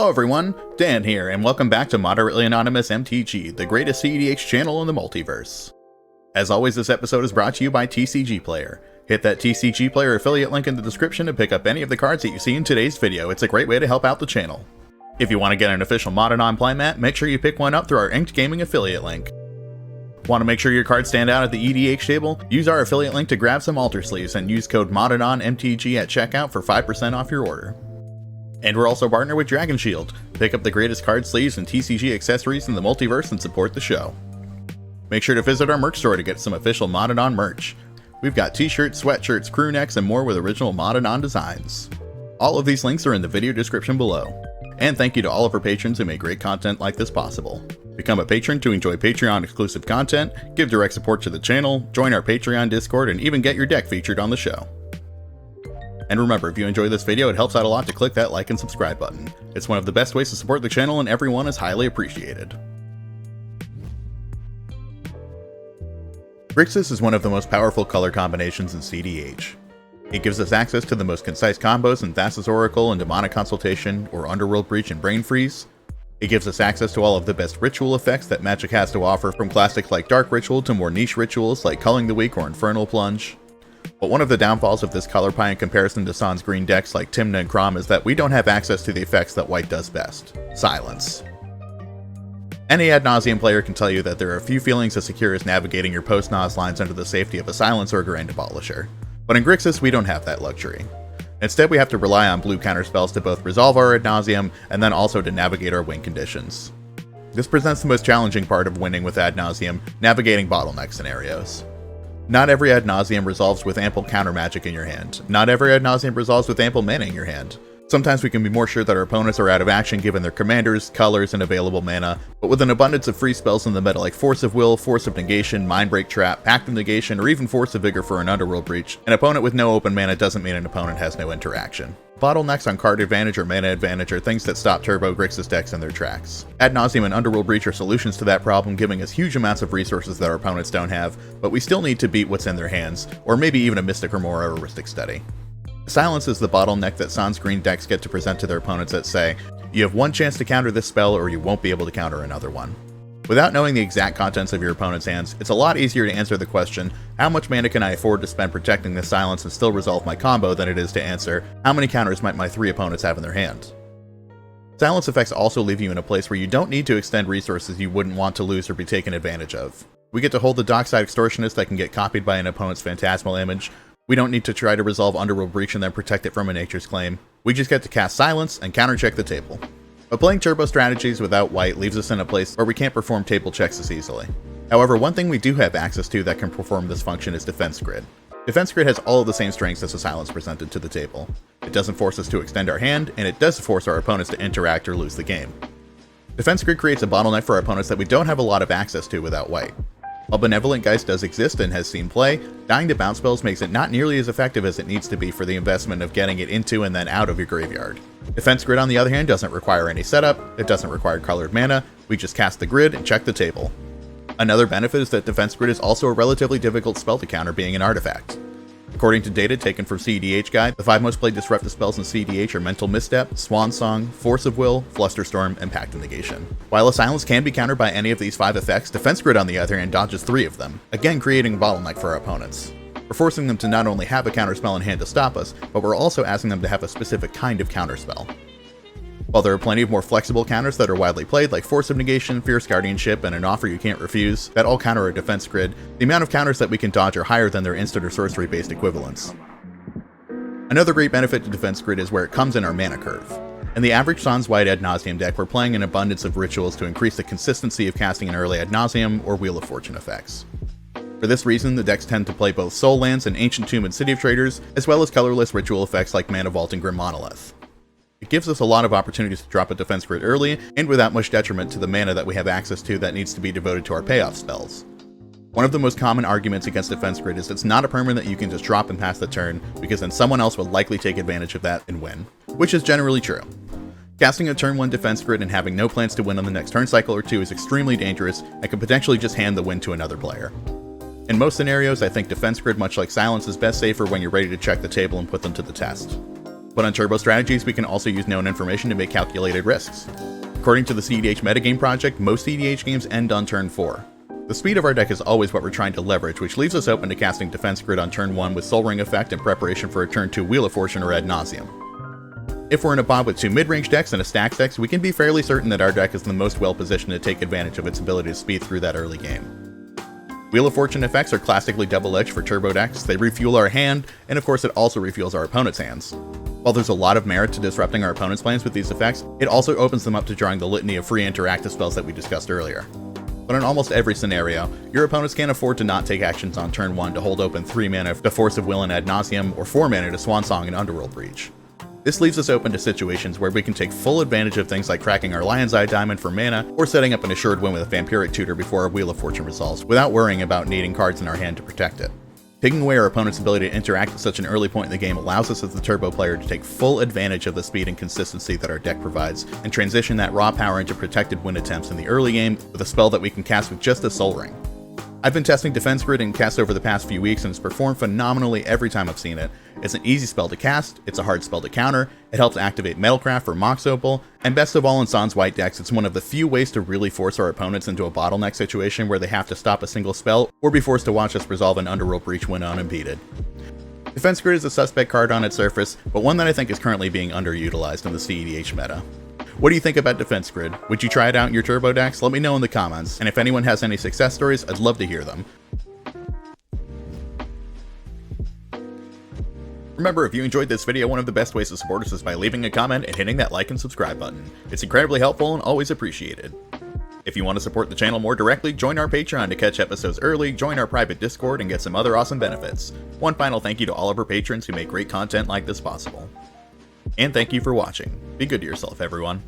Hello everyone, Dan here, and welcome back to Moderately Anonymous MTG, the greatest cEDH channel in the multiverse. As always, this episode is brought to you by TCG Player. Hit that TCG Player affiliate link in the description to pick up any of the cards that you see in today's video. It's a great way to help out the channel. If you want to get an official Modanon playmat, make sure you pick one up through our Inked Gaming affiliate link. Want to make sure your cards stand out at the EDH table? Use our affiliate link to grab some altar sleeves and use code MODANONMTG at checkout for 5% off your order. And we're also partnered with Dragon Shield. Pick up the greatest card sleeves and TCG accessories in the multiverse and support the show. Make sure to visit our merch store to get some official Modanon merch. We've got t-shirts, sweatshirts, crew necks, and more with original Modanon designs. All of these links are in the video description below. And thank you to all of our patrons who make great content like this possible. Become a patron to enjoy Patreon exclusive content, give direct support to the channel, join our Patreon Discord, and even get your deck featured on the show. And remember, if you enjoy this video, it helps out a lot to click that like and subscribe button. It's one of the best ways to support the channel, and everyone is highly appreciated. Grixis is one of the most powerful color combinations in cEDH. It gives us access to the most concise combos in Thassa's Oracle and Demonic Consultation, or Underworld Breach and Brain Freeze. It gives us access to all of the best ritual effects that Magic has to offer, from classics like Dark Ritual to more niche rituals like Culling the Weak or Infernal Plunge. But one of the downfalls of this color pie in comparison to San's green decks like Tymna and Crom is that we don't have access to the effects that white does best. Silence. Any ad nauseam player can tell you that there are a few feelings as secure as navigating your post-Nas lines under the safety of a Silence or a Grand Abolisher. But in Grixis, we don't have that luxury. Instead, we have to rely on blue counterspells to both resolve our ad nauseam and then also to navigate our win conditions. This presents the most challenging part of winning with ad nauseam, navigating bottleneck scenarios. Not every ad nauseam resolves with ample counter magic in your hand. Not every ad nauseam resolves with ample mana in your hand. Sometimes we can be more sure that our opponents are out of action given their commanders, colors, and available mana, but with an abundance of free spells in the meta like Force of Will, Force of Negation, Mindbreak Trap, Pact of Negation, or even Force of Vigor for an Underworld Breach, an opponent with no open mana doesn't mean an opponent has no interaction. Bottlenecks on card advantage or mana advantage are things that stop Turbo Grixis decks in their tracks. Ad nauseam and Underworld Breach are solutions to that problem, giving us huge amounts of resources that our opponents don't have, but we still need to beat what's in their hands, or maybe even a Mystic Remora or Rhystic Study. Silence is the bottleneck that Sans green decks get to present to their opponents that say, you have one chance to counter this spell or you won't be able to counter another one. Without knowing the exact contents of your opponent's hands, it's a lot easier to answer the question, how much mana can I afford to spend protecting this silence and still resolve my combo, than it is to answer, how many counters might my 3 opponents have in their hand. Silence effects also leave you in a place where you don't need to extend resources you wouldn't want to lose or be taken advantage of. We get to hold the Dockside Extortionist that can get copied by an opponent's Phantasmal Image. We don't need to try to resolve Underworld Breach and then protect it from a Nature's Claim. We just get to cast Silence and countercheck the table. But playing turbo strategies without white leaves us in a place where we can't perform table checks as easily. However, one thing we do have access to that can perform this function is Defense Grid. Defense Grid has all of the same strengths as the Silence presented to the table. It doesn't force us to extend our hand, and it does force our opponents to interact or lose the game. Defense Grid creates a bottleneck for our opponents that we don't have a lot of access to without white. While Benevolent Geist does exist and has seen play, dying to bounce spells makes it not nearly as effective as it needs to be for the investment of getting it into and then out of your graveyard. Defense Grid, on the other hand, doesn't require any setup, it doesn't require colored mana, we just cast the grid and check the table. Another benefit is that Defense Grid is also a relatively difficult spell to counter, being an artifact. According to data taken from cEDH Guide, the 5 most played disruptive spells in cEDH are Mental Misstep, Swan Song, Force of Will, Flusterstorm, and Pact of Negation. While a Silence can be countered by any of these 5 effects, Defense Grid on the other hand dodges 3 of them, again creating a bottleneck for our opponents. We're forcing them to not only have a counterspell in hand to stop us, but we're also asking them to have a specific kind of counterspell. While there are plenty of more flexible counters that are widely played, like Force of Negation, Fierce Guardianship, and An Offer You Can't Refuse, that all counter our Defense Grid, the amount of counters that we can dodge are higher than their instant or sorcery-based equivalents. Another great benefit to Defense Grid is where it comes in our mana curve. In the average Sans White Ad Nauseam deck, we're playing an abundance of rituals to increase the consistency of casting an early Ad Nauseam or Wheel of Fortune effects. For this reason, the decks tend to play both Soul Lands and Ancient Tomb and City of Traders, as well as colorless ritual effects like Mana Vault and Grim Monolith. It gives us a lot of opportunities to drop a Defense Grid early, and without much detriment to the mana that we have access to that needs to be devoted to our payoff spells. One of the most common arguments against Defense Grid is it's not a permanent that you can just drop and pass the turn, because then someone else will likely take advantage of that and win, which is generally true. Casting a turn 1 Defense Grid and having no plans to win on the next turn cycle or 2 is extremely dangerous and can potentially just hand the win to another player. In most scenarios, I think Defense Grid, much like Silence, is best safer when you're ready to check the table and put them to the test. But on turbo strategies, we can also use known information to make calculated risks. According to the cEDH metagame project, most cEDH games end on turn 4. The speed of our deck is always what we're trying to leverage, which leaves us open to casting Defense Grid on turn 1 with Soul Ring effect in preparation for a turn 2 Wheel of Fortune or Ad Nauseam. If we're in a pod with 2 mid-range decks and a stack deck, we can be fairly certain that our deck is the most well-positioned to take advantage of its ability to speed through that early game. Wheel of Fortune effects are classically double-edged for turbo decks. They refuel our hand, and of course it also refuels our opponent's hands. While there's a lot of merit to disrupting our opponent's plans with these effects, it also opens them up to drawing the litany of free interactive spells that we discussed earlier. But in almost every scenario, your opponents can't afford to not take actions on turn 1 to hold open 3 mana to Force of Will and Ad Nauseam, or 4 mana to Swansong and Underworld Breach. This leaves us open to situations where we can take full advantage of things like cracking our Lion's Eye Diamond for mana, or setting up an assured win with a Vampiric Tutor before our Wheel of Fortune resolves, without worrying about needing cards in our hand to protect it. Taking away our opponent's ability to interact at such an early point in the game allows us as the turbo player to take full advantage of the speed and consistency that our deck provides, and transition that raw power into protected win attempts in the early game with a spell that we can cast with just a Soul Ring. I've been testing Defense Grid and cast over the past few weeks, and it's performed phenomenally every time I've seen it. It's an easy spell to cast, it's a hard spell to counter, it helps activate Metalcraft for Mox Opal, and best of all in Sans white decks, it's one of the few ways to really force our opponents into a bottleneck situation where they have to stop a single spell, or be forced to watch us resolve an Underworld Breach when unimpeded. Defense Grid is a suspect card on its surface, but one that I think is currently being underutilized in the cEDH meta. What do you think about Defense Grid? Would you try it out in your turbo decks? Let me know in the comments, and if anyone has any success stories, I'd love to hear them. Remember, if you enjoyed this video, one of the best ways to support us is by leaving a comment and hitting that like and subscribe button. It's incredibly helpful and always appreciated. If you want to support the channel more directly, join our Patreon to catch episodes early, join our private Discord, and get some other awesome benefits. One final thank you to all of our patrons who make great content like this possible. And thank you for watching. Be good to yourself, everyone.